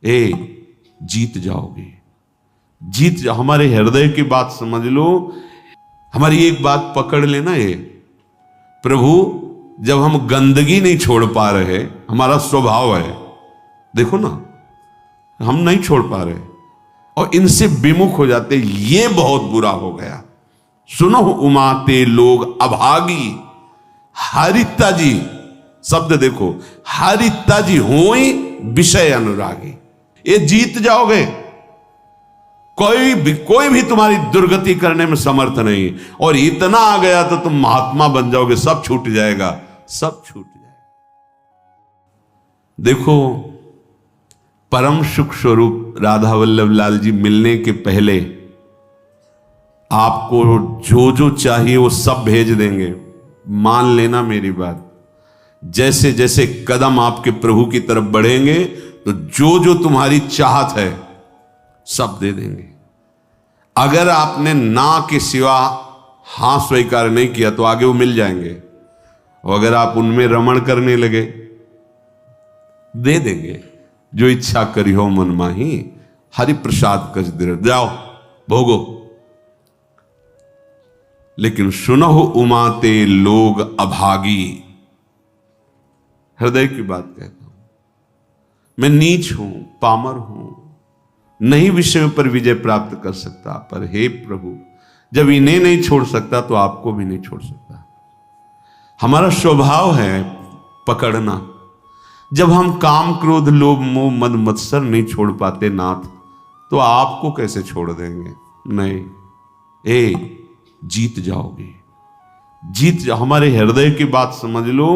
जीत जाओगे, जीत जाओ। हमारे हृदय की बात समझ लो, हमारी एक बात पकड़ लेना। ये प्रभु, जब हम गंदगी नहीं छोड़ पा रहे, हमारा स्वभाव है, देखो ना, हम नहीं छोड़ पा रहे और इनसे विमुख हो जाते, ये बहुत बुरा हो गया। सुनो उमाते लोग अभागी, हरिता जी शब्द देखो, हरिता जी होई विषय अनुरागी। ये जीत जाओगे, कोई भी तुम्हारी दुर्गति करने में समर्थ नहीं। और इतना आ गया तो तुम महात्मा बन जाओगे, सब छूट जाएगा, सब छूट जाएगा। देखो, परम सुख स्वरूप राधा वल्लभ लाल जी मिलने के पहले आपको जो जो चाहिए वो सब भेज देंगे। मान लेना मेरी बात। जैसे जैसे कदम आपके प्रभु की तरफ बढ़ेंगे तो जो जो तुम्हारी चाहत है सब दे देंगे। अगर आपने ना के सिवा हां स्वीकार नहीं किया तो आगे वो मिल जाएंगे, और अगर आप उनमें रमण करने लगे दे देंगे। जो इच्छा करी हो मन माही, हरि प्रसाद कछ दे, जाओ भोगो। लेकिन सुनहो उमाते लोग अभागी, हृदय की बात कहता हूं, मैं नीच हूं, पामर हूं, नहीं विषयों पर विजय प्राप्त कर सकता, पर हे प्रभु, जब इन्हें नहीं छोड़ सकता तो आपको भी नहीं छोड़ सकता। हमारा स्वभाव है पकड़ना। जब हम काम क्रोध लोभ मोह मद मत्सर नहीं छोड़ पाते नाथ, तो आपको कैसे छोड़ देंगे? नहीं, जीत जाओगे, जीत जाओ। हमारे हृदय की बात समझ लो।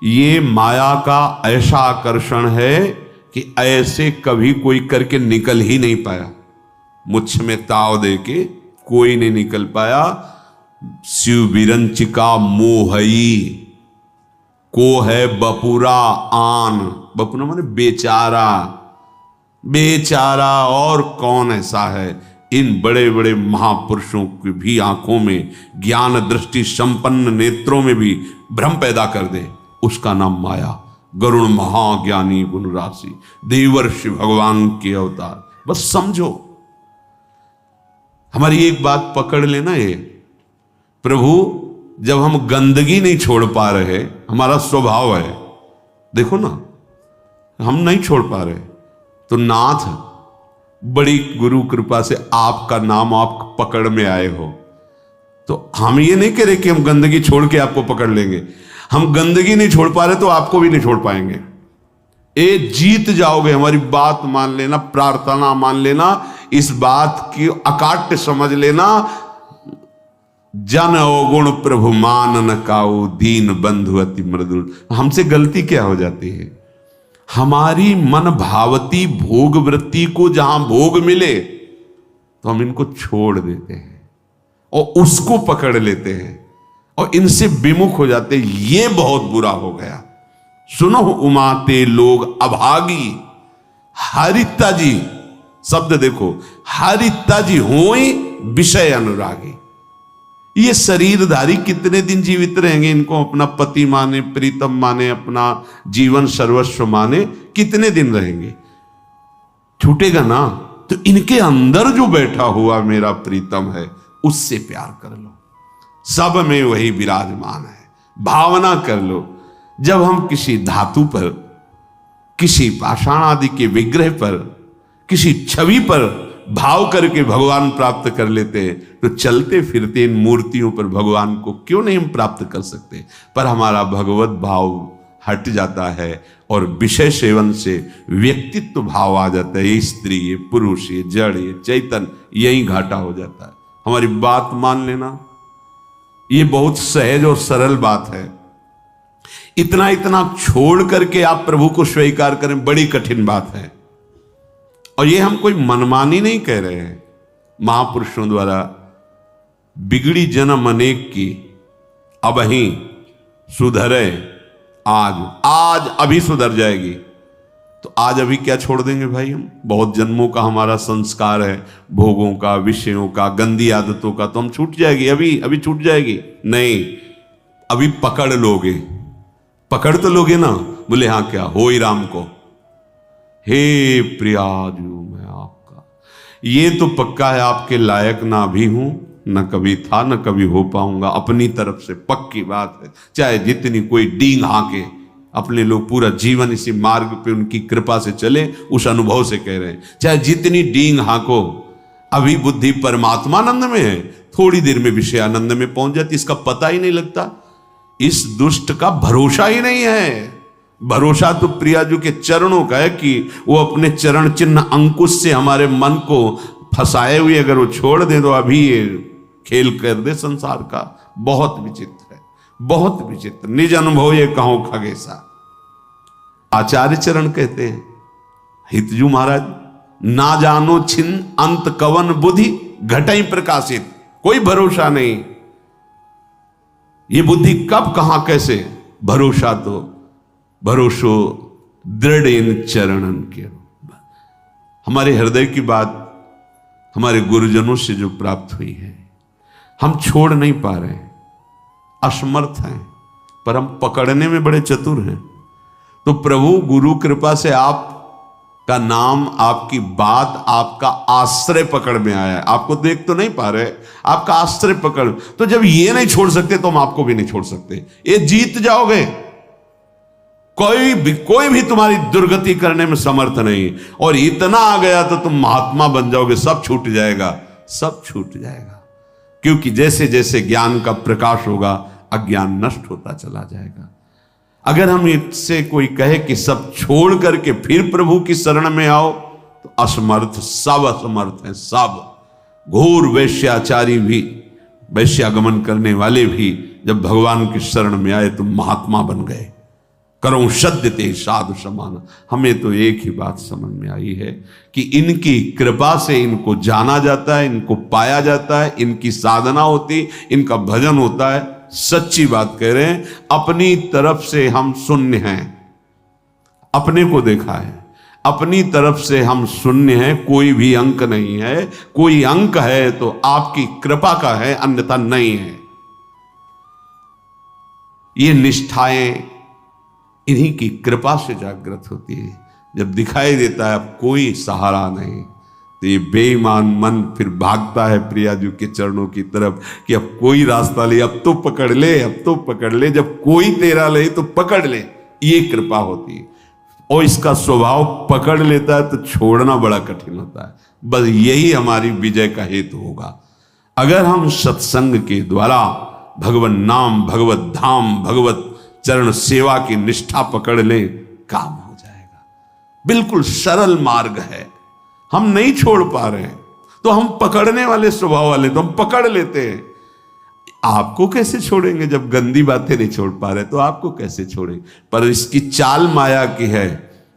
ये माया का ऐसा आकर्षण है कि ऐसे कभी कोई करके निकल ही नहीं पाया। मुझ में ताव दे के कोई नहीं निकल पाया। शिव विरंचिका मोहई को है बपुरा आन, बपुरा माने बेचारा, बेचारा और कौन ऐसा है? इन बड़े बड़े महापुरुषों की भी आंखों में, ज्ञान दृष्टि संपन्न नेत्रों में भी भ्रम पैदा कर दे, उसका नाम माया। गरुण महाज्ञानी गुण राशि, देवर्षि भगवान के अवतार। बस समझो, हमारी एक बात पकड़ लेना। ये प्रभु, जब हम गंदगी नहीं छोड़ पा रहे, हमारा स्वभाव है, देखो ना, हम नहीं छोड़ पा रहे, तो नाथ बड़ी गुरु कृपा से आपका नाम आप पकड़ में आए हो। तो हम ये नहीं कह रहे कि हम गंदगी छोड़ के आपको पकड़ लेंगे। हम गंदगी नहीं छोड़ पा रहे तो आपको भी नहीं छोड़ पाएंगे। जीत जाओगे, हमारी बात मान लेना, प्रार्थना मान लेना, इस बात की अकाट्य समझ लेना। जन अवगुण प्रभु मान न काऊ, दीन बंधु अति मृदुल। हमसे गलती क्या हो जाती है? हमारी मन भावती भोग वृत्ति को जहां भोग मिले तो हम इनको छोड़ देते हैं और उसको पकड़ लेते हैं और इनसे विमुख हो जाते हैं। ये बहुत बुरा हो गया। सुनो उमाते लोग अभागी, हरिता जी शब्द देखो, हरिता जी होई विषय अनुरागी। ये शरीरधारी कितने दिन जीवित रहेंगे? इनको अपना पति माने, प्रीतम माने, अपना जीवन सर्वस्व माने, कितने दिन रहेंगे? छूटेगा ना। तो इनके अंदर जो बैठा हुआ मेरा प्रीतम है, उससे प्यार कर लो। सब में वही विराजमान है, भावना कर लो। जब हम किसी धातु पर, किसी पाषाण आदि के विग्रह पर, किसी छवि पर भाव करके भगवान प्राप्त कर लेते हैं, तो चलते फिरते इन मूर्तियों पर भगवान को क्यों नहीं हम प्राप्त कर सकते? पर हमारा भगवत भाव हट जाता है और विषय सेवन से व्यक्तित्व भाव आ जाता है। ये स्त्री, ये पुरुष, ये जड़, ये चैतन्य, यही घाटा हो जाता है। हमारी बात मान लेना, ये बहुत सहज और सरल बात है। इतना इतना छोड़ करके आप प्रभु को स्वीकार करें, बड़ी कठिन बात है। और ये हम कोई मनमानी नहीं कह रहे हैं। महापुरुषों द्वारा बिगड़ी जन्म अनेक की, अब ही सुधरे आज अभी सुधर जाएगी। तो आज अभी क्या छोड़ देंगे भाई? हम बहुत जन्मों का हमारा संस्कार है, भोगों का, विषयों का, गंदी आदतों का, तो हम छूट जाएगी, अभी छूट जाएगी? नहीं, अभी पकड़ लोगे। पकड़ तो लोगे ना। बोले हाँ, क्या हो ही राम को, हे प्रियाजू मैं आपका, ये तो पक्का है आपके लायक ना भी हूं, न कभी था न कभी हो पाऊंगा। अपनी तरफ से पक्की बात है, चाहे जितनी कोई डींग हाके, अपने लोग पूरा जीवन इसी मार्ग पे उनकी कृपा से चले, उस अनुभव से कह रहे हैं, चाहे जितनी डींग हाको, अभी बुद्धि परमात्मानंद में है, थोड़ी देर में विषयानंद में पहुंच जाती, इसका पता ही नहीं लगता। इस दुष्ट का भरोसा ही नहीं है। भरोसा तो प्रियाजू के चरणों का है कि वो अपने चरण चिन्ह अंकुश से हमारे मन को फंसाए हुए अगर वो छोड़ दे तो अभी ये खेल कर दे संसार का। बहुत विचित्र है, बहुत विचित्र। निज अनुभव ये कहो खगेसा। आचार्य चरण कहते हैं, हितजू महाराज, ना जानो छिन अंत कवन बुद्धि घटई प्रकाशित। कोई भरोसा नहीं, ये बुद्धि कब कहां कैसे। भरोसा तो भरोसो दृढ़ इन चरणन के। हमारे हृदय की बात हमारे गुरुजनों से जो प्राप्त हुई है, हम छोड़ नहीं पा रहे हैं, असमर्थ हैं, पर हम पकड़ने में बड़े चतुर हैं। तो प्रभु गुरु कृपा से आप का नाम, आपकी बात, आपका आश्रय पकड़ में आया है। आपको देख तो नहीं पा रहे, आपका आश्रय पकड़। तो जब ये नहीं छोड़ सकते तो हम आपको भी नहीं छोड़ सकते। ये जीत जाओगे, कोई भी तुम्हारी दुर्गति करने में समर्थ नहीं। और इतना आ गया तो तुम महात्मा बन जाओगे, सब छूट जाएगा, सब छूट जाएगा। क्योंकि जैसे जैसे ज्ञान का प्रकाश होगा, अज्ञान नष्ट होता चला जाएगा। अगर हम इससे कोई कहे कि सब छोड़ करके फिर प्रभु की शरण में आओ, तो असमर्थ, सब असमर्थ हैं, सब। घोर वैश्याचारी भी, वैश्यागमन करने वाले भी जब भगवान की शरण में आए तो महात्मा बन गए। करो सद्य ते साधु समान। हमें तो एक ही बात समझ में आई है कि इनकी कृपा से इनको जाना जाता है, इनको पाया जाता है, इनकी साधना होती, इनका भजन होता है। सच्ची बात कह रहे हैं, अपनी तरफ से हम शून्य हैं। अपने को देखा है, अपनी तरफ से हम शून्य हैं, कोई भी अंक नहीं है। कोई अंक है तो आपकी कृपा का है, अन्यथा नहीं है। ये निष्ठाएं इन्हीं की कृपा से जागृत होती है। जब दिखाई देता है अब कोई सहारा नहीं, तो ये बेईमान मन फिर भागता है प्रियाजू के चरणों की तरफ कि अब कोई रास्ता ले, अब तो पकड़ ले, अब तो पकड़ ले। जब कोई तेरा ले तो पकड़ ले, ये कृपा होती है। और इसका स्वभाव पकड़ लेता है तो छोड़ना बड़ा कठिन होता है। बस यही हमारी विजय का हेतु होगा। अगर हम सत्संग के द्वारा भगवत नाम, भगवत धाम, भगवत चरण सेवा की निष्ठा पकड़ ले, काम हो जाएगा। बिल्कुल सरल मार्ग है। हम नहीं छोड़ पा रहे हैं तो हम पकड़ने वाले स्वभाव वाले, तो हम पकड़ लेते हैं। आपको कैसे छोड़ेंगे जब गंदी बातें नहीं छोड़ पा रहे, तो आपको कैसे छोड़ेंगे। पर इसकी चाल माया की है,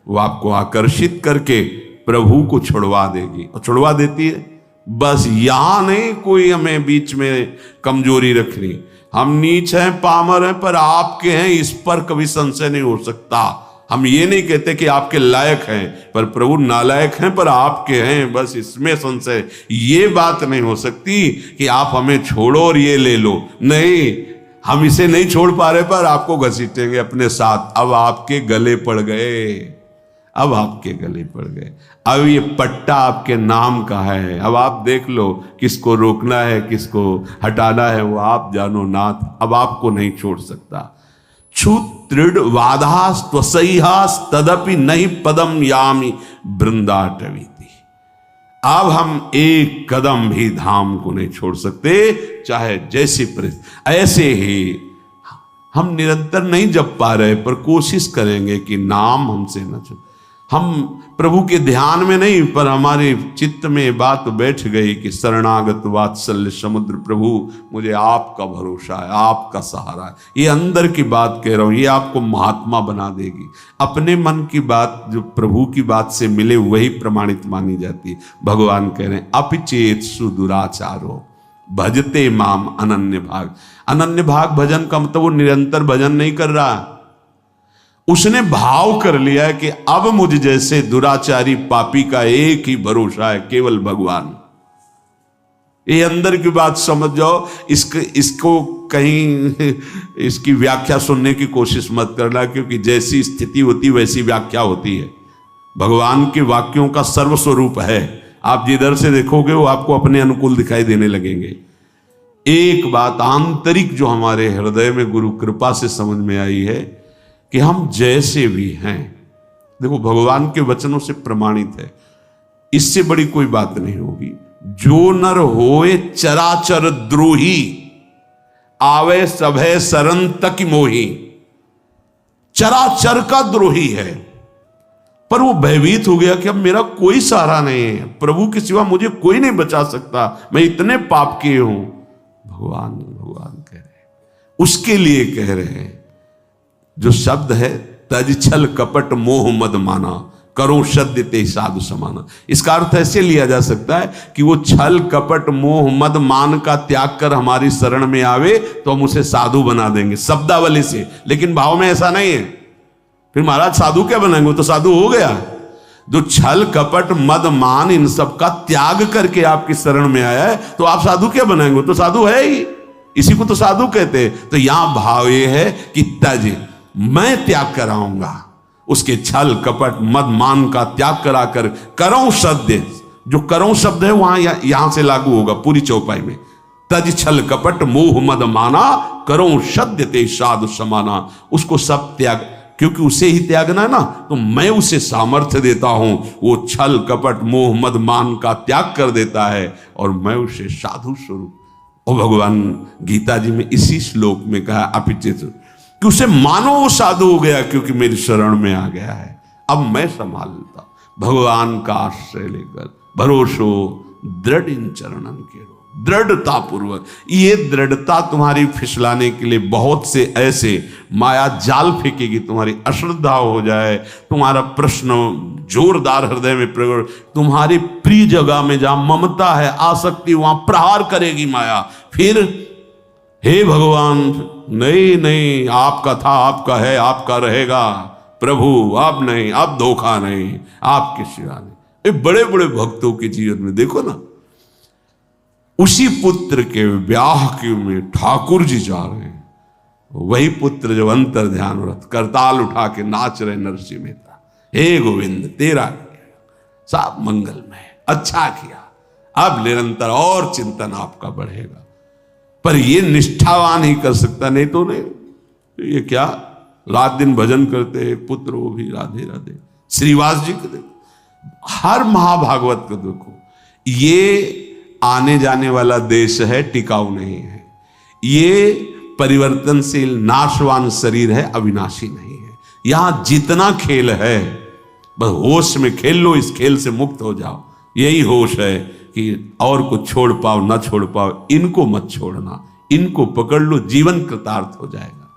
वो आपको आकर्षित करके प्रभु को छुड़वा देगी, और छुड़वा देती है। बस यहां नहीं कोई हमें बीच में कमजोरी रखनी। हम नीच हैं, पामर हैं, पर आपके हैं, इस पर कभी संशय नहीं हो सकता। हम ये नहीं कहते कि आपके लायक हैं, पर प्रभु नालायक हैं पर आपके हैं, बस इसमें संशय। ये बात नहीं हो सकती कि आप हमें छोड़ो और ये ले लो। नहीं, हम इसे नहीं छोड़ पा रहे पर आपको घसीटेंगे अपने साथ। अब आपके गले पड़ गए, अब आपके गले पड़ गए। अब ये पट्टा आपके नाम का है। अब आप देख लो किसको रोकना है, किसको हटाना है, वो आप जानो नाथ। अब आपको नहीं छोड़ सकता। क्षुत्रिड वाधास त्वसैहास तदपि नहीं पदम यामी वृंदाटवीति। अब हम एक कदम भी धाम को नहीं छोड़ सकते, चाहे जैसी परिस्थिति। ऐसे ही हम निरंतर नहीं जप पा रहे, पर कोशिश करेंगे कि नाम हमसे न छूटे। हम प्रभु के ध्यान में नहीं, पर हमारे चित्त में बात बैठ गई कि शरणागत वात्सल्य समुद्र प्रभु, मुझे आपका भरोसा है, आपका सहारा है। ये अंदर की बात कह रहा हूं, ये आपको महात्मा बना देगी। अपने मन की बात जो प्रभु की बात से मिले वही प्रमाणित मानी जाती है। भगवान कह रहे हैं, अपिचेत सुदुराचारो भजते माम अनन्य भाग। अनन्य भाग भजन का मतलब वो निरंतर भजन नहीं कर रहा, उसने भाव कर लिया है कि अब मुझ जैसे दुराचारी पापी का एक ही भरोसा है, केवल भगवान। ये अंदर की बात समझ जाओ। इसको कहीं इसकी व्याख्या सुनने की कोशिश मत करना, क्योंकि जैसी स्थिति होती वैसी व्याख्या होती है। भगवान के वाक्यों का सर्वस्वरूप है। आप जिधर से देखोगे वो आपको अपने अनुकूल दिखाई देने लगेंगे। एक बात आंतरिक जो हमारे हृदय में गुरु कृपा से समझ में आई है कि हम जैसे भी हैं, देखो भगवान के वचनों से प्रमाणित है, इससे बड़ी कोई बात नहीं होगी। जो नर होए चराचर द्रोही, आवे सभय शरण तक मोही। चराचर का द्रोही है, पर वो भयभीत हो गया कि अब मेरा कोई सहारा नहीं है, प्रभु के सिवा मुझे कोई नहीं बचा सकता, मैं इतने पाप किए हूं। भगवान भगवान कह रहे हैं, उसके लिए कह रहे हैं जो शब्द है, तज छल कपट मोह मद माना, करो सद्य ते साधु समाना। इसका अर्थ ऐसे लिया जा सकता है कि वो छल कपट मोह मद मान का त्याग कर हमारी शरण में आवे तो हम उसे साधु बना देंगे शब्दावली से, लेकिन भाव में ऐसा नहीं है। फिर महाराज साधु क्या बनाएंगे, वो तो साधु हो गया। जो छल कपट मद मान इन सब का त्याग करके आपकी शरण में आया है तो आप साधु क्या बनाएंगे, तो साधु है ही, इसी को तो साधु कहते हैं। तो यहां भाव ये है कि तज, मैं त्याग कराऊंगा, उसके छल कपट मद मान का त्याग कराकर करो सद्य, जो करो शब्द है वहां यहां से लागू होगा पूरी चौपाई में। तज छल कपट मोह मद माना, करो सद्य ते साधु समाना। उसको सब त्याग, क्योंकि उसे ही त्यागना है ना, तो मैं उसे सामर्थ्य देता हूं, वो छल कपट मोह मद मान का त्याग कर देता है और मैं उसे साधु स्वरूप। और भगवान गीता जी में इसी श्लोक में कहा अपिचित कि उसे मानो वो साधु हो गया क्योंकि मेरी शरण में आ गया है, अब मैं संभाल लेता। भगवान का आश्रय लेकर भरोसो दृढ़ इन चरणन के, दृढ़ता पूर्वक। ये दृढ़ता तुम्हारी फिसलाने के लिए बहुत से ऐसे माया जाल फेंकेगी, तुम्हारी अश्रद्धा हो जाए, तुम्हारा प्रश्न जोरदार हृदय में प्रकट, तुम्हारी प्रिय जगह में जहां ममता है आसक्ति वहां प्रहार करेगी माया। फिर हे भगवान, नहीं नहीं, आपका था, आपका है, आपका रहेगा प्रभु, अब नहीं, अब धोखा नहीं, आपके सिवा नहीं। ये बड़े बड़े भक्तों के जीवन में देखो ना, उसी पुत्र के ब्याह के में ठाकुर जी जा रहे हैं, वही पुत्र जो अंतर ध्यान व्रत करताल उठा के नाच रहे नरसिंह मेहता, हे गोविंद तेरा सब मंगलमय, अच्छा किया, अब निरंतर और चिंतन आपका बढ़ेगा। पर ये निष्ठावान ही कर सकता, नहीं तो नहीं। ये क्या रात दिन भजन करते हैं पुत्र, वो भी राधे राधे। श्रीवास जी को देखो, हर महाभागवत को देखो, ये आने जाने वाला देश है, टिकाऊ नहीं है। ये परिवर्तनशील नाशवान शरीर है, अविनाशी नहीं है। यहां जितना खेल है बस होश में खेल लो, इस खेल से मुक्त हो जाओ। यही होश है कि और कुछ छोड़ पाओ ना छोड़ पाओ, इनको मत छोड़ना, इनको पकड़ लो, जीवन कृतार्थ हो जाएगा।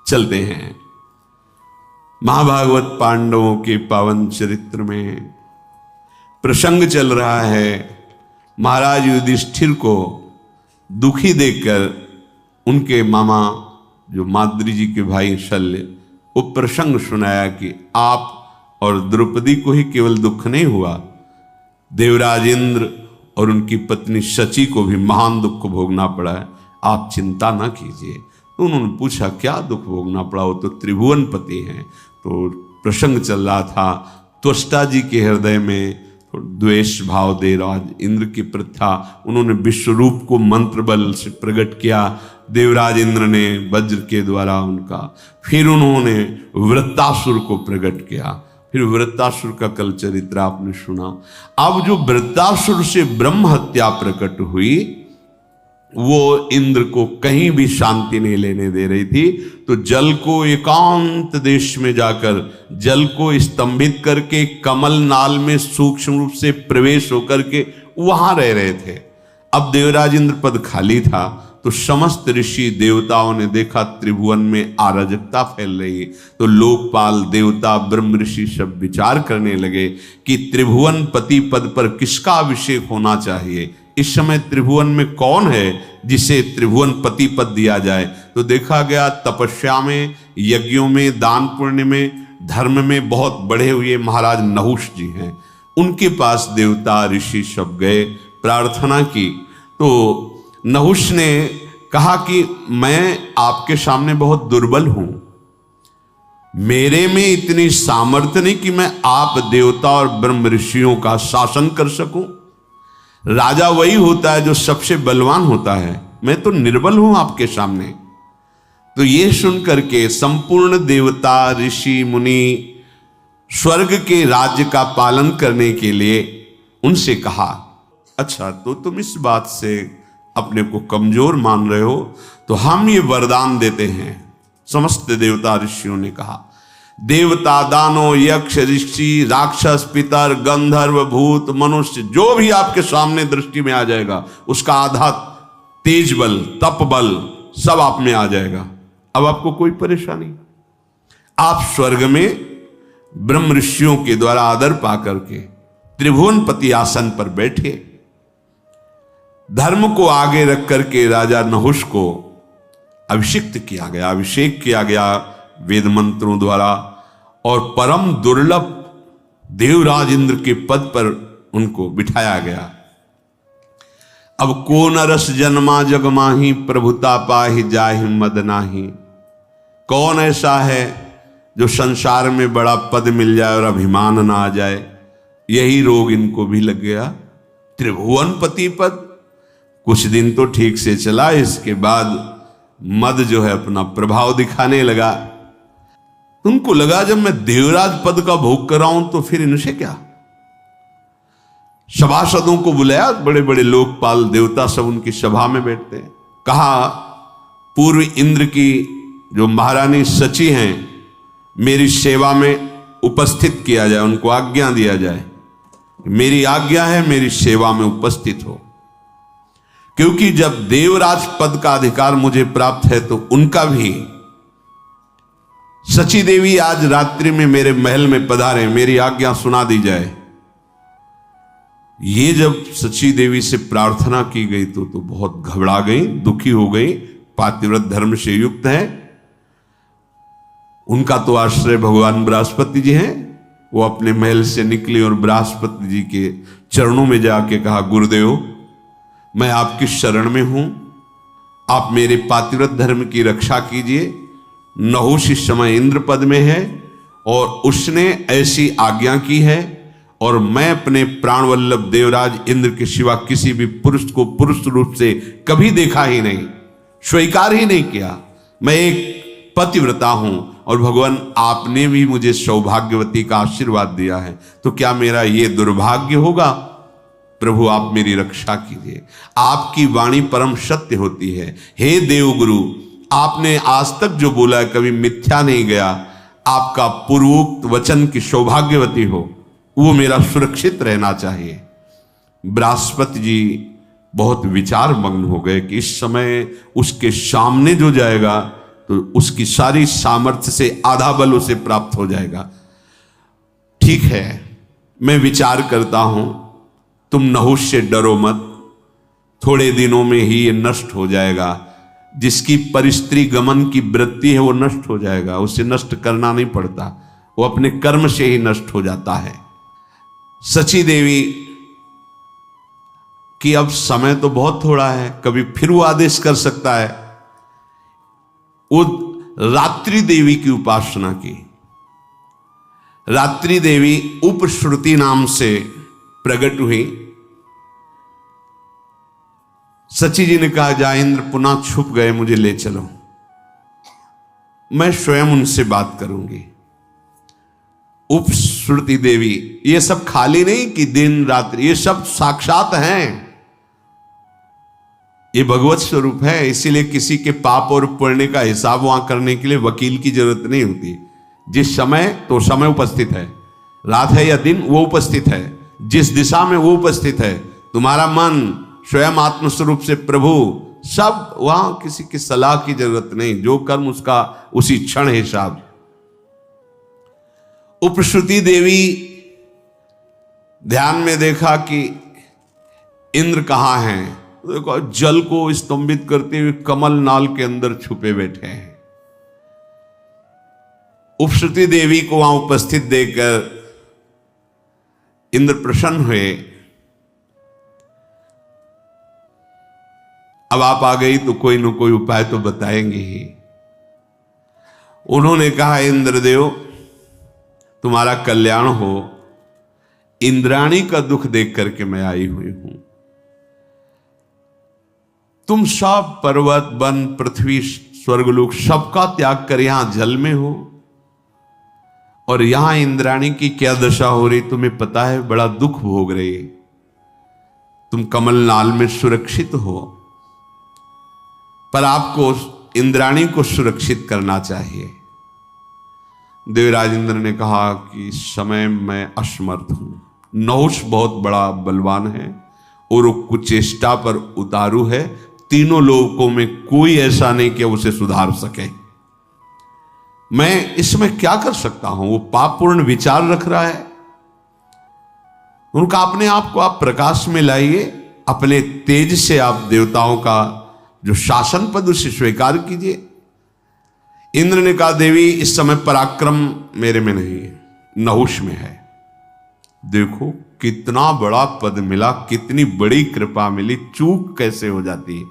चलते हैं महाभागवत पांडवों के पावन चरित्र में प्रसंग चल रहा है। महाराज युधिष्ठिर को दुखी देखकर उनके मामा जो माद्री जी के भाई शल्य, वो प्रसंग सुनाया कि आप और द्रौपदी को ही केवल दुख नहीं हुआ, देवराज इंद्र और उनकी पत्नी शची को भी महान दुख भोगना पड़ा है, आप चिंता ना कीजिए। तो उन्होंने पूछा क्या दुख भोगना पड़ा, वो तो त्रिभुवन पति हैं। तो प्रसंग चल रहा था, त्वष्टा जी के हृदय में द्वेष भाव देवराज इंद्र की प्रथा, उन्होंने विश्वरूप को मंत्र बल से प्रकट किया, देवराज इंद्र ने वज्र के द्वारा उनका, फिर उन्होंने वृत्तासुर को प्रकट किया, फिर वृत्तासुर का कल चरित्र आपने सुना। अब जो वृत्तासुर से ब्रह्म हत्या प्रकट हुई, वो इंद्र को कहीं भी शांति नहीं लेने दे रही थी। तो जल को एकांत देश में जाकर जल को स्तंभित करके कमल नाल में सूक्ष्म रूप से प्रवेश होकर के वहां रह रहे थे। अब देवराज इंद्र पद खाली था, तो समस्त ऋषि देवताओं ने देखा त्रिभुवन में अराजकता फैल रही। तो लोकपाल देवता ब्रह्म ऋषि सब विचार करने लगे कि त्रिभुवन पति पद पर किसका अभिषेक होना चाहिए। इस समय त्रिभुवन में कौन है जिसे त्रिभुवन पति पद दिया जाए। तो देखा गया तपस्या में, यज्ञों में, दान पुण्य में, धर्म में बहुत बढ़े हुए महाराज नहुष जी हैं। उनके पास देवता ऋषि सब गए, प्रार्थना की। तो नहुष ने कहा कि मैं आपके सामने बहुत दुर्बल हूं, मेरे में इतनी सामर्थ्य नहीं कि मैं आप देवता और ब्रह्म ऋषियों का शासन कर सकूं। राजा वही होता है जो सबसे बलवान होता है, मैं तो निर्बल हूं आपके सामने। तो ये सुनकर के संपूर्ण देवता ऋषि मुनि स्वर्ग के राज्य का पालन करने के लिए उनसे कहा, अच्छा तो तुम इस बात से अपने को कमजोर मान रहे हो, तो हम ये वरदान देते हैं। समस्त देवता ऋषियों ने कहा, देवता दानव यक्ष ऋषि राक्षस पितर गंधर्व भूत मनुष्य जो भी आपके सामने दृष्टि में आ जाएगा, उसका आधा तेज बल तप बल सब आप में आ जाएगा। अब आपको कोई परेशानी, आप स्वर्ग में ब्रह्म ऋषियों के द्वारा आदर पाकर के त्रिभुवनपति आसन पर बैठे। धर्म को आगे रख करके राजा नहुष को अभिषिक्त किया गया, अभिषेक किया गया वेद मंत्रों द्वारा, और परम दुर्लभ देवराज इंद्र के पद पर उनको बिठाया गया। अब को नरस जन्मा जग माही प्रभुता पाहि जाहि मद नाही। कौन ऐसा है जो संसार में बड़ा पद मिल जाए और अभिमान ना आ जाए? यही रोग इनको भी लग गया। त्रिभुवनपति पद कुछ दिन तो ठीक से चला, इसके बाद मद जो है अपना प्रभाव दिखाने लगा। उनको लगा जब मैं देवराज पद का भोग कर रहा हूं तो फिर इनसे क्या। सभासदों को बुलाया, बड़े बड़े लोकपाल देवता सब उनकी सभा में बैठते हैं। कहा पूर्व इंद्र की जो महारानी सची हैं मेरी सेवा में उपस्थित किया जाए, उनको आज्ञा दिया जाए। मेरी आज्ञा है मेरी सेवा में उपस्थित हो, क्योंकि जब देवराज पद का अधिकार मुझे प्राप्त है तो उनका भी। सची देवी आज रात्रि में मेरे महल में पधारे, मेरी आज्ञा सुना दी जाए। ये जब सची देवी से प्रार्थना की गई तो बहुत घबरा गई, दुखी हो गई। पातिव्रत धर्म से युक्त है, उनका तो आश्रय भगवान बृहस्पति जी हैं। वो अपने महल से निकली और बृहस्पति जी के चरणों में जाके कहा, गुरुदेव मैं आपकी शरण में हूं, आप मेरे पातिव्रत धर्म की रक्षा कीजिए। नहुष इस समय इंद्र पद में है और उसने ऐसी आज्ञा की है, और मैं अपने प्राण वल्लभ देवराज इंद्र के सिवा किसी भी पुरुष को पुरुष रूप से कभी देखा ही नहीं, स्वीकार ही नहीं किया। मैं एक पतिव्रता हूं और भगवान आपने भी मुझे सौभाग्यवती का आशीर्वाद दिया है, तो क्या मेरा ये दुर्भाग्य होगा? प्रभु आप मेरी रक्षा कीजिए। आपकी वाणी परम सत्य होती है। हे देवगुरु, आपने आज तक जो बोला है कभी मिथ्या नहीं गया। आपका पूर्वोक्त वचन की सौभाग्यवती हो, वो मेरा सुरक्षित रहना चाहिए। बृहस्पति जी बहुत विचार मग्न हो गए कि इस समय उसके सामने जो जाएगा तो उसकी सारी सामर्थ्य से आधा बल उसे प्राप्त हो जाएगा। ठीक है, मैं विचार करता हूं, तुम नहुष से डरो मत, थोड़े दिनों में ही ये नष्ट हो जाएगा। जिसकी परिस्त्री गमन की वृत्ति है वो नष्ट हो जाएगा, उसे नष्ट करना नहीं पड़ता, वो अपने कर्म से ही नष्ट हो जाता है। सची देवी कि अब समय तो बहुत थोड़ा है, कभी फिर वो आदेश कर सकता है। वो रात्रि देवी की उपासना की। रात्रि देवी उपश्रुति नाम से प्रकट हुई। सची जी ने कहा, जा इंद्र पुनः छुप गए, मुझे ले चलो, मैं स्वयं उनसे बात करूंगी। उपश्रुति देवी, ये सब खाली नहीं कि दिन रात्रि, ये सब साक्षात हैं, ये भगवत स्वरूप है। इसीलिए किसी के पाप और पुण्य का हिसाब वहां करने के लिए वकील की जरूरत नहीं होती। जिस समय तो समय उपस्थित है, रात है या दिन वो उपस्थित है, जिस दिशा में वो उपस्थित है। तुम्हारा मन स्वयं आत्मस्वरूप से प्रभु, सब वहां किसी की सलाह की जरूरत नहीं, जो कर्म उसका उसी क्षण हिसाब। उपश्रुति देवी ध्यान में देखा कि इंद्र कहां हैं, देखो जल को स्तंभित करते हुए कमल नाल के अंदर छुपे बैठे हैं। उपश्रुति देवी को वहां उपस्थित देखकर इंद्र प्रसन्न हुए। अब आप आ गई तो कोई न कोई उपाय तो बताएंगे ही। उन्होंने कहा, इंद्रदेव तुम्हारा कल्याण हो, इंद्राणी का दुख देख करके मैं आई हुई हूं। तुम सब पर्वत वन पृथ्वी स्वर्गलोक सबका त्याग कर यहां जल में हो, और यहां इंद्राणी की क्या दशा हो रही तुम्हें पता है, बड़ा दुख भोग रही। तुम कमलनाल में सुरक्षित हो, पर आपको इंद्राणी को सुरक्षित करना चाहिए। देवराज इंद्र ने कहा कि इस समय मैं असमर्थ हूं। नहुष बहुत बड़ा बलवान है और वो कुचेष्टा पर उतारू है। तीनों लोगों में कोई ऐसा नहीं कि उसे सुधार सके। मैं इसमें क्या कर सकता हूं? वो पापपूर्ण विचार रख रहा है। उनका अपने आप को आप प्रकाश में लाइए, अपने तेज से आप देवताओं का जो शासन पद उसे स्वीकार कीजिए। इंद्र ने कहा, देवी इस समय पराक्रम मेरे में नहीं है, नहुष में है। देखो कितना बड़ा पद मिला, कितनी बड़ी कृपा मिली, चूक कैसे हो जाती है।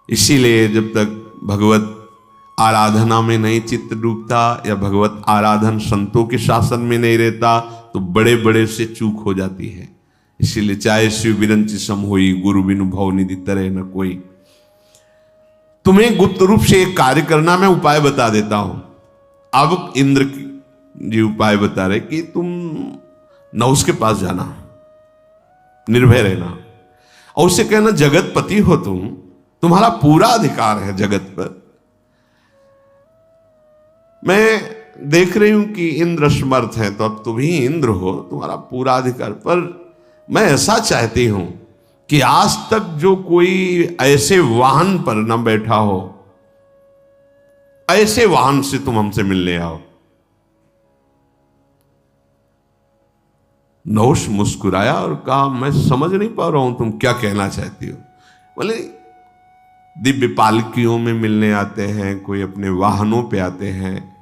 इसीलिए जब तक भगवत आराधना में नहीं चित्त डूबता या भगवत आराधन संतों के शासन में नहीं रहता तो बड़े बड़े से चूक हो जाती है। इसीलिए चाहे शिव बिरंची सम होई, गुरु बिनु भव निधि तरह न कोई। तुम्हें गुप्त रूप से एक कार्य करना, मैं उपाय बता देता हूं। अब इंद्र जी उपाय बता रहे कि तुम नहुष के पास जाना, निर्भय रहना, और उससे कहना जगतपति हो तुम, तुम्हारा पूरा अधिकार है जगत पर। मैं देख रही हूं कि इंद्र समर्थ है, तो अब तुम ही इंद्र हो, तुम्हारा पूरा अधिकार। पर मैं ऐसा चाहती हूं कि आज तक जो कोई ऐसे वाहन पर न बैठा हो, ऐसे वाहन से तुम हमसे मिलने आओ। नहुष मुस्कुराया और कहा, मैं समझ नहीं पा रहा हूं तुम क्या कहना चाहती हो। बोले, दिव्य पालकियों में मिलने आते हैं, कोई अपने वाहनों पे आते हैं।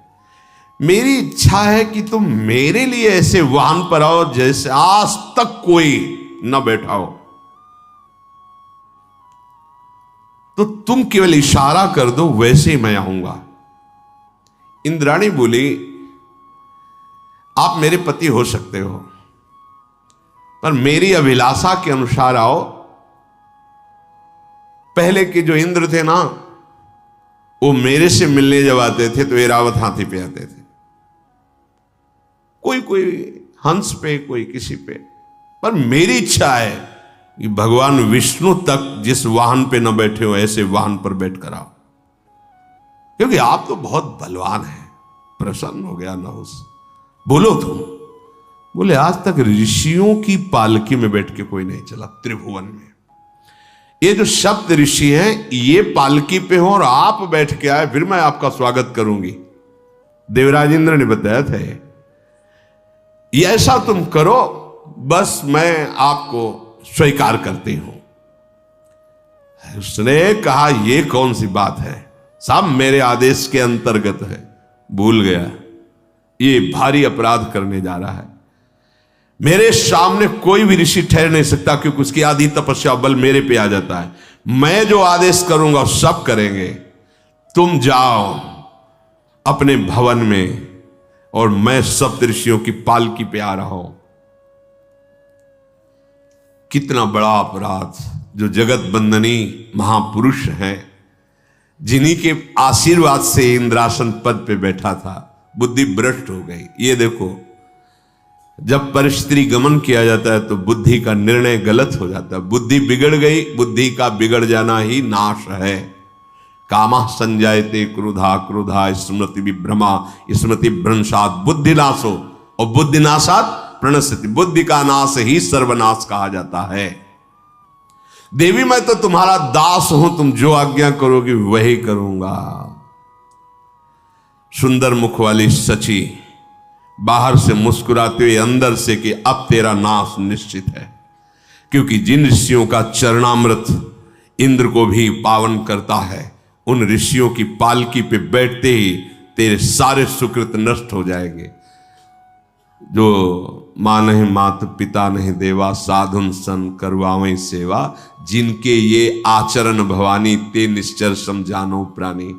मेरी इच्छा है कि तुम मेरे लिए ऐसे वाहन पर आओ जैसे आज तक कोई न बैठा हो। तो तुम केवल इशारा कर दो, वैसे ही मैं आऊंगा। इंद्राणी बोली, आप मेरे पति हो सकते हो, पर मेरी अभिलाषा के अनुसार आओ। पहले के जो इंद्र थे ना, वो मेरे से मिलने जब आते थे तो ऐरावत हाथी पे आते थे, कोई कोई हंस पे, कोई किसी पे। पर मेरी इच्छा है कि भगवान विष्णु तक जिस वाहन पे न बैठे हो, ऐसे वाहन पर बैठ कर आओ, क्योंकि आप तो बहुत बलवान हैं। प्रसन्न हो गया नहुष। बोलो तुम। बोले, आज तक ऋषियों की पालकी में बैठ के कोई नहीं चला त्रिभुवन में। ये जो सप्त ऋषि हैं, ये पालकी पे हो और आप बैठ के आए, फिर मैं आपका स्वागत करूंगी। देवराज इंद्र ने बताया था ये ऐसा तुम करो, बस मैं आपको स्वीकार करती हूं। उसने कहा, ये कौन सी बात है, सब मेरे आदेश के अंतर्गत है। भूल गया, ये भारी अपराध करने जा रहा है। मेरे सामने कोई भी ऋषि ठहर नहीं सकता, क्योंकि उसकी आधी तपस्या बल मेरे पे आ जाता है। मैं जो आदेश करूंगा सब करेंगे। तुम जाओ अपने भवन में, और मैं सप्त ऋषियों की पालकी पे आ रहा हूं। कितना बड़ा अपराध! जो जगत बंदनी महापुरुष हैं, जिन्हीं के आशीर्वाद से इंद्रासन पद पे बैठा था, बुद्धि भ्रष्ट हो गई। ये देखो, जब परिस्थिति गमन किया जाता है तो बुद्धि का निर्णय गलत हो जाता है। बुद्धि बिगड़ गई, बुद्धि का बिगड़ जाना ही नाश है। कामः संजायते क्रोधा, क्रोधा स्मृति विभ्रमा, स्मृति भ्रंशात् बुद्धिनाशो, और बुद्धिनाशात् प्रणश्यति। बुद्धि का नाश ही सर्वनाश कहा जाता है। देवी, मैं तो तुम्हारा दास हूं, तुम जो आज्ञा करोगी वही करूंगा। सुंदर मुख वाली सची बाहर से मुस्कुराते हुए अंदर से कि अब तेरा नाश निश्चित है, क्योंकि जिन ऋषियों का चरणामृत इंद्र को भी पावन करता है, उन ऋषियों की पालकी पे बैठते ही तेरे सारे सुकृत नष्ट हो जाएंगे। जो मां नहीं मात पिता नहीं देवा, साधुन सन करवावें सेवा, जिनके ये आचरण भवानी ते निश्चर समझानो प्राणी।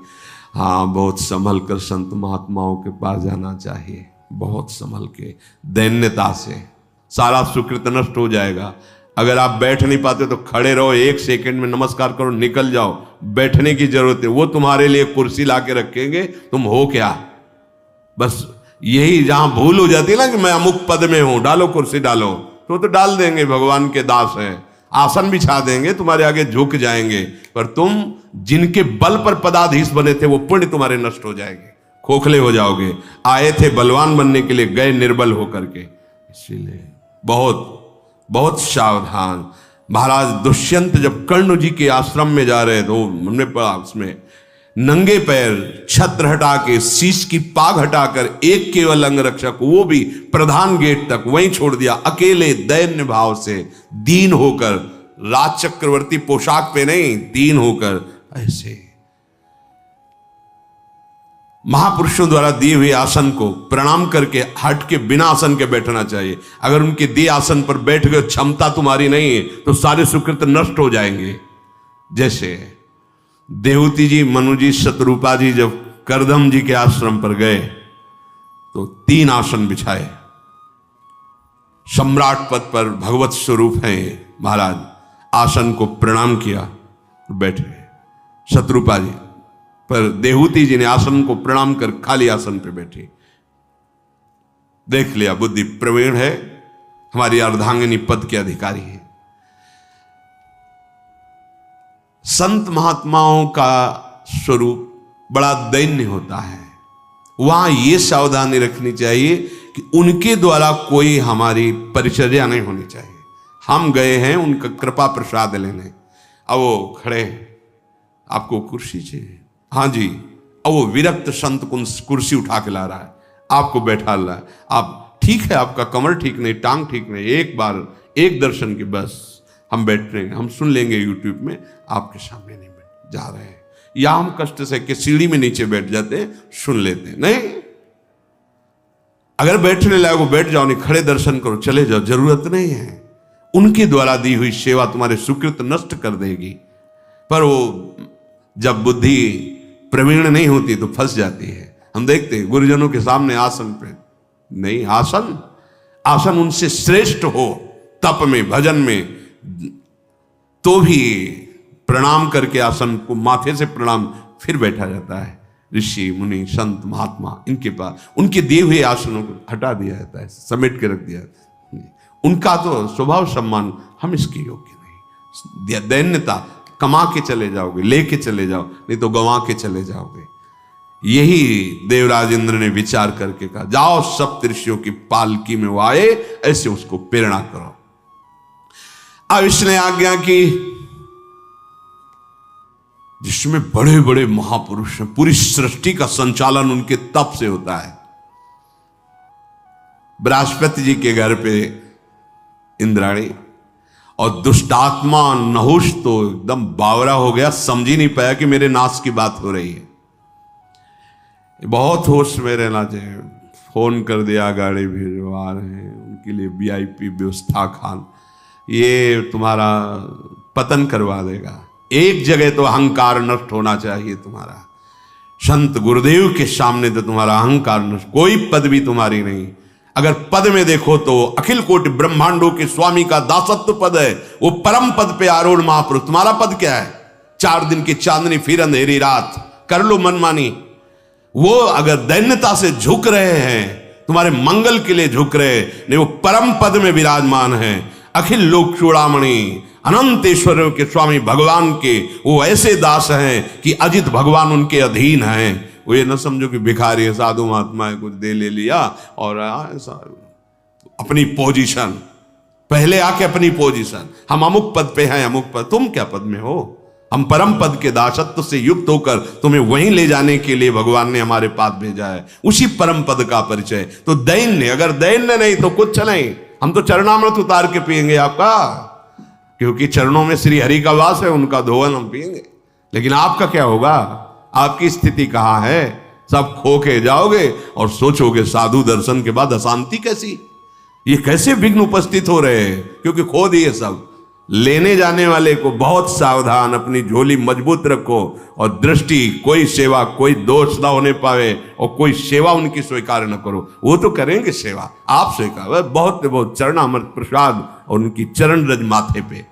हाँ, बहुत संभल कर संत महात्माओं के पास जाना चाहिए, बहुत संभल के, दैन्यता से। सारा सुकृत नष्ट हो जाएगा। अगर आप बैठ नहीं पाते तो खड़े रहो, 1 सेकंड में नमस्कार करो, निकल जाओ। बैठने की जरूरत है, वो तुम्हारे लिए कुर्सी ला के रखेंगे, तुम हो क्या। बस यही जहां भूल हो जाती है ना कि मैं अमुक पद में हूं, डालो कुर्सी डालो, तो डाल देंगे, भगवान के दास हैं, आसन बिछा देंगे, तुम्हारे आगे झुक जाएंगे। पर तुम जिनके बल पर पदाधीश बने थे वो पुण्य तुम्हारे नष्ट हो जाएंगे, खोखले हो जाओगे। आए थे बलवान बनने के लिए, गए निर्बल होकर के। इसीलिए बहुत बहुत सावधान। महाराज दुष्यंत जब कर्ण जी के आश्रम में जा रहे तो हमने पढ़ा, उसमें नंगे पैर छत्र हटा के, शीश की पाग हटाकर, एक केवल अंगरक्षक, वो भी प्रधान गेट तक वहीं छोड़ दिया, अकेले दैन्य भाव से, दीन होकर, राज चक्रवर्ती पोशाक पे नहीं, दीन होकर ऐसे। महापुरुषों द्वारा दिए हुए आसन को प्रणाम करके हट के बिना आसन के बैठना चाहिए। अगर उनके दिए आसन पर बैठ गए, क्षमता तुम्हारी नहीं है, तो सारे सुकृत नष्ट हो जाएंगे। जैसे देवती जी, मनु जी, शतरूपा जी जब करदम जी के आश्रम पर गए तो 3 आसन बिछाए। सम्राट पद पर भगवत स्वरूप हैं महाराज, आसन को प्रणाम किया, बैठे। शतरूपा जी पर देहूति जी ने आसन को प्रणाम कर खाली आसन पे बैठी। देख लिया बुद्धि प्रवीण है, हमारी अर्धांगिनी पद के अधिकारी है। संत महात्माओं का स्वरूप बड़ा दैन्य होता है। वहां यह सावधानी रखनी चाहिए कि उनके द्वारा कोई हमारी परिचर्या नहीं होनी चाहिए। हम गए हैं उनका कृपा प्रसाद लेने, अब वो खड़े, आपको कुर्सी चाहिए, हाँ जी, और वो विरक्त संत कुर्सी उठा के ला रहा है, आपको बैठा रहा है। आप ठीक है, आपका कमर ठीक नहीं, टांग ठीक नहीं, एक बार एक दर्शन की बस हम बैठ रहे हैं, हम सुन लेंगे यूट्यूब में, आपके सामने नहीं बैठ जा रहे हैं। या हम कष्ट से कि सीढ़ी में नीचे बैठ जाते हैं, सुन लेते हैं। नहीं, अगर बैठने लायक हो बैठ जाओ, नहीं खड़े दर्शन करो, चले जाओ, जरूरत नहीं है। उनके द्वारा दी हुई सेवा तुम्हारे सुकृत नष्ट कर देगी। पर वो जब बुद्धि प्रवीण नहीं होती तो फंस जाती है। हम देखते हैं गुरुजनों के सामने आसन पे नहीं, आसन उनसे श्रेष्ठ हो, तप में, भजन में, तो भी प्रणाम करके आसन को माथे से प्रणाम फिर बैठा जाता है। ऋषि मुनि संत महात्मा, इनके पास उनके दिए हुए आसनों को हटा दिया जाता है, समेट के रख दिया जाता है। उनका तो स्वभाव सम्मान, हम इसके योग्य नहीं। दैन्यता, कमा के चले जाओगे, लेके चले जाओ, नहीं तो गंवा के चले जाओगे। यही देवराज इंद्र ने विचार करके कहा, जाओ सप्तऋषियों की पालकी में वो आए, ऐसे उसको प्रेरणा करो। अब इसने आज्ञा की, जिसमें बड़े बड़े महापुरुष हैं, पूरी सृष्टि का संचालन उनके तप से होता है। बृहस्पति जी के घर पे इंद्राणी, और दुष्टात्मा नहुष तो एकदम बावरा हो गया, समझ ही नहीं पाया कि मेरे नाश की बात हो रही है। बहुत होश में रहना चाहिए। फोन कर दिया, गाड़ी भिजवा रहे हैं, उनके लिए VIP व्यवस्था, खान, ये तुम्हारा पतन करवा देगा। एक जगह तो अहंकार नष्ट होना चाहिए तुम्हारा। संत गुरुदेव के सामने तो तुम्हारा अहंकार नष्ट, कोई पदवी तुम्हारी नहीं। अगर पद में देखो तो अखिल कोटि ब्रह्मांडों के स्वामी का दासत्व पद है, वो परम पद पे आरूढ़ महापुरुष। तुम्हारा पद क्या है? 4 दिन की चांदनी फिर अंधेरी रात, कर लो मनमानी। वो अगर दैन्यता से झुक रहे हैं, तुम्हारे मंगल के लिए झुक रहे नहीं, वो परम पद में विराजमान है। अखिल लोक चूड़ामणि अनंत ऐश्वर्यों के स्वामी भगवान के वो ऐसे दास हैं कि अजित भगवान उनके अधीन हैं। वो ये न समझो कि भिखारी है, साधु महात्मा है, कुछ दे ले लिया और अपनी पोजीशन, पहले आके अपनी पोजीशन, हम अमुक पद पे हैं, अमुक पद। तुम क्या पद में हो? हम परम पद के दासत्व से युक्त होकर तुम्हें वहीं ले जाने के लिए भगवान ने हमारे पास भेजा है, उसी परम पद का परिचय। तो दैन्य, अगर दैन्य नहीं तो कुछ नहीं। हम तो चरणामृत उतार के पिएंगे आपका, क्योंकि चरणों में श्री हरि का वास है, उनका धोवन हम पिएंगे। लेकिन आपका क्या होगा? आपकी स्थिति कहां है? सब खो के जाओगे और सोचोगे साधु दर्शन के बाद अशांति कैसी, ये कैसे विघ्न उपस्थित हो रहे हैं, क्योंकि खो दिए सब। लेने जाने वाले को बहुत सावधान, अपनी झोली मजबूत रखो और दृष्टि, कोई सेवा, कोई दोष ना होने पावे और कोई सेवा उनकी स्वीकार न करो। वो तो करेंगे सेवा, आप स्वीकार, बहुत बहुत चरणामृत प्रसाद और उनकी चरण रज माथे पे।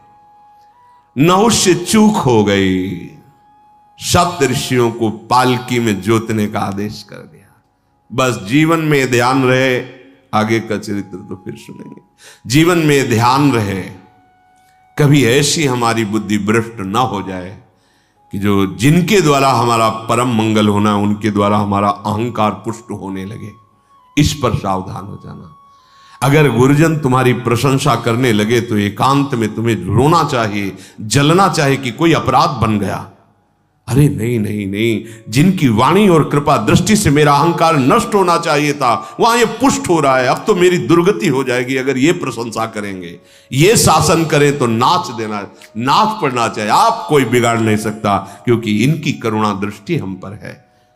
नहुष से चूक हो गई, सप्त ऋषियों को पालकी में जोतने का आदेश कर दिया। बस जीवन में ध्यान रहे, आगे का चरित्र तो फिर सुनेंगे। जीवन में ध्यान रहे, कभी ऐसी हमारी बुद्धि भ्रष्ट ना हो जाए कि जो जिनके द्वारा हमारा परम मंगल होना, उनके द्वारा हमारा अहंकार पुष्ट होने लगे। इस पर सावधान हो जाना। अगर गुरुजन तुम्हारी प्रशंसा करने लगे तो एकांत में तुम्हें रोना चाहिए, जलना चाहिए कि कोई अपराध बन गया। अरे नहीं नहीं नहीं, जिनकी वाणी और कृपा दृष्टि से मेरा अहंकार नष्ट होना चाहिए था, वहां ये पुष्ट हो रहा है। अब तो मेरी दुर्गति हो जाएगी अगर ये प्रशंसा करेंगे, ये शासन करें तो नाच देना, नाच पड़ना चाहिए। आप कोई बिगाड़ नहीं सकता, क्योंकि इनकी करुणा दृष्टि हम पर है।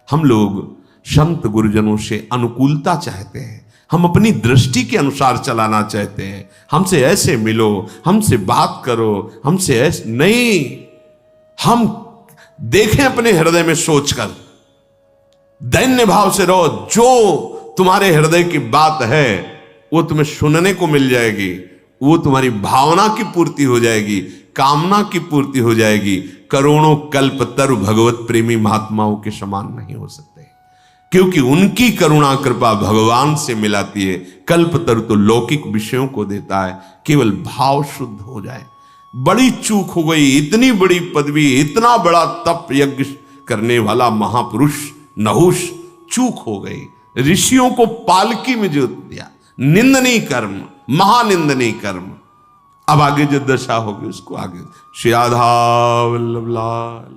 हम लोग संत गुरुजनों से अनुकूलता चाहते हैं, हम अपनी दृष्टि के अनुसार चलाना चाहते हैं। हमसे ऐसे मिलो, हमसे बात करो, हमसे ऐसे नहीं। हम देखें अपने हृदय में सोचकर, दैन्य भाव से रहो। जो तुम्हारे हृदय की बात है वो तुम्हें सुनने को मिल जाएगी, वो तुम्हारी भावना की पूर्ति हो जाएगी, कामना की पूर्ति हो जाएगी। करोड़ों कल्प तरु भगवत प्रेमी महात्माओं के समान नहीं हो सकते, क्योंकि उनकी करुणा कृपा भगवान से मिलाती है। कल्प तरु तो लौकिक विषयों को देता है, केवल भाव शुद्ध हो जाए। बड़ी चूक हो गई, इतनी बड़ी पदवी, इतना बड़ा तप यज्ञ करने वाला महापुरुष नहुष चूक हो गई। ऋषियों को पालकी में जोत दिया, निंदनीय कर्म, महानिंदनीय कर्म। अब आगे जो दशा होगी उसको आगे श्री राधा वल्लभ लाल।